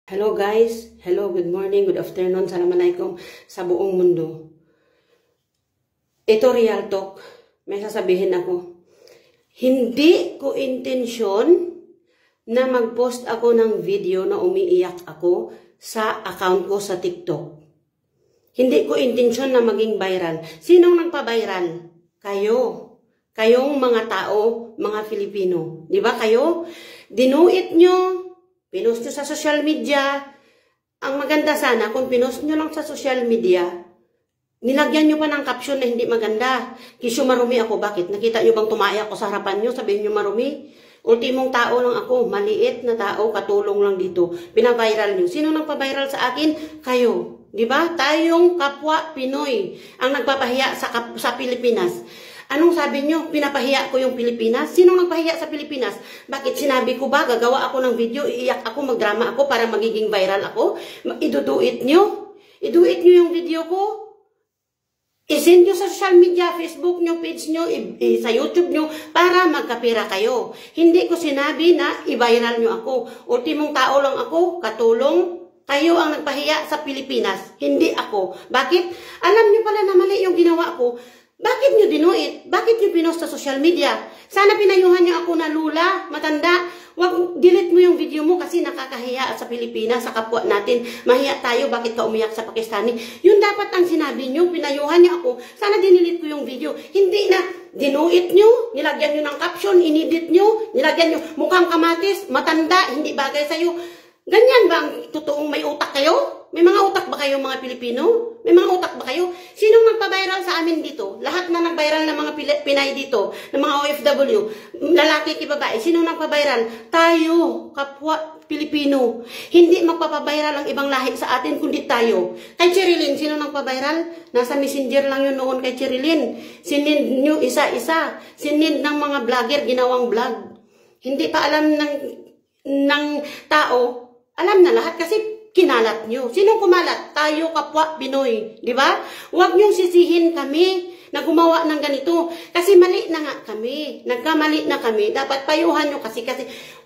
Hello guys, hello, good morning, good afternoon, assalamualaikum sa buong mundo. Ito real talk, may sasabihin ako. Hindi ko intensyon na mag-post ako ng video na umiiyak ako sa account ko sa TikTok. Hindi ko intensyon na maging viral. Sinong nagpa-viral? Kayo. Kayong mga tao, mga Filipino. Di ba kayo? Dinuit nyo. Pinost nyo sa social media. Ang maganda sana, kung pinost nyo lang sa social media, nilagyan nyo pa ng caption na hindi maganda. Kisyo marumi ako, bakit? Nakita nyo bang tumaya ako sa harapan nyo? Sabihin nyo marumi? Ultimong tao lang ako, maliit na tao, katulong lang dito. Pina-viral nyo. Sino nang pa-viral sa akin? Kayo. Diba? Tayong kapwa Pinoy ang nagpapahiya sa Pilipinas. Anong sabi nyo? Pinapahiya ko yung Pilipinas? Sino nagpahiya sa Pilipinas? Bakit sinabi ko ba? Gagawa ako ng video, iiyak ako, magdrama ako para magiging viral ako? Iduduit nyo? Iduit nyo yung video ko? I-send nyo sa social media, Facebook nyo, page nyo, sa YouTube nyo, para magkapira kayo. Hindi ko sinabi na i-viral nyo ako. Ultimong tao lang ako, katulong. Kayo ang nagpahiya sa Pilipinas, hindi ako. Bakit? Alam nyo pala na mali yung ginawa ko. Bakit nyo dinuit? Bakit nyo pinost sa social media? Sana pinayuhan nyo ako na lula, matanda. Wag delete mo yung video mo kasi nakakahiya sa Pilipinas, sa kapwa natin. Mahiya tayo, bakit ka umiyak sa Pakistani? Yun dapat ang sinabi nyo, pinayuhan nyo ako. Sana dinilit ko yung video. Hindi na dinuit nyo, nilagyan nyo ng caption, inedit nyo, nilagyan nyo mukhang kamatis, matanda, hindi bagay sa'yo. Ganyan ba ang totoong may utak kayo? May mga utak ba kayo mga Pilipino? May mga utak ba kayo? Sinong nagpa-viral sa amin dito? Lahat na nag-viral ng mga Pinay dito, ng mga OFW, lalaki ki babae, sinong nagpa-viral? Tayo, kapwa Pilipino. Hindi magpapa-viral ang ibang lahi sa atin, kundi tayo. Kay Cherilyn, sino nagpa-viral? Nasa messenger lang yun noon kay Cherilyn. Sinend nyo isa-isa. Sinend ng mga vlogger, ginawang vlog. Hindi pa alam ng tao, alam na lahat kasi kinalat nyo. Sinong kumalat? Tayo, kapwa Pinoy. Di ba? Huwag nyong sisihin kami na gumawa ng ganito. Kasi mali na nga kami. Nagkamali na kami. Dapat payuhan nyo kasi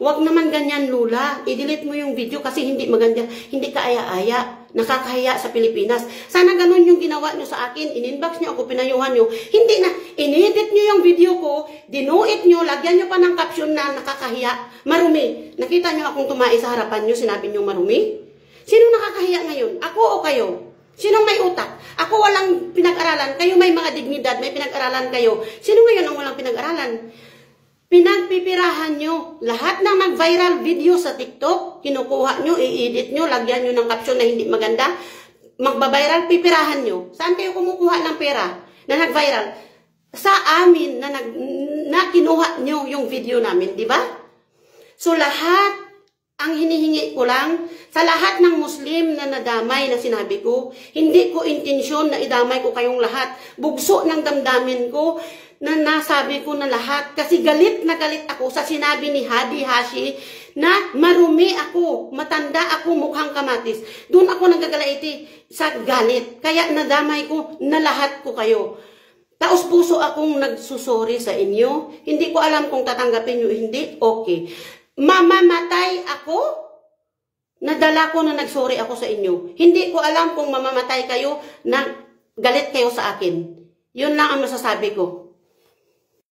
huwag naman ganyan, Lula. I-delete mo yung video kasi hindi maganda. Hindi ka aya-aya. Nakakahiya sa Pilipinas. Sana ganun yung ginawa nyo sa akin. In-inbox nyo ako, pinayuhan nyo. Hindi na, in-edit nyo yung video ko, dinuit nyo, lagyan nyo pa ng caption na nakakahiya. Marumi. Nakita nyo akong tumai sa harapan nyo, sinabi nyo marumi? Sino nakakahiya ngayon? Ako o kayo? Sinong may utak? Ako walang pinag-aralan. Kayo may mga dignidad, may pinag-aralan kayo. Sino ngayon ang walang pinag-aralan? Pinagpipirahan nyo. Lahat ng nag-viral video sa TikTok, kinukuha nyo, i-edit nyo, lagyan nyo ng caption na hindi maganda, magbabiral, pipirahan nyo. Saan kayo kumukuha ng pera na nag-viral? Sa amin na kinuha nyo yung video namin, di ba? So lahat, ang hinihingi ko lang, sa lahat ng Muslim na nadamay na sinabi ko, hindi ko intensyon na idamay ko kayong lahat. Bugso ng damdamin ko na nasabi ko na lahat. Kasi galit na galit ako sa sinabi ni Hadi Hashi na marumi ako, matanda ako, mukhang kamatis. Doon ako nagagalaiti sa galit. Kaya nadamay ko na lahat ko kayo. Taos puso akong nagsusori sa inyo. Hindi ko alam kung tatanggapin nyo hindi. Okay. Mamamatay ako, nadala ko na nagsorry ako sa inyo. Hindi ko alam kung mamamatay kayo na galit kayo sa akin. Yun lang ang masasabi ko.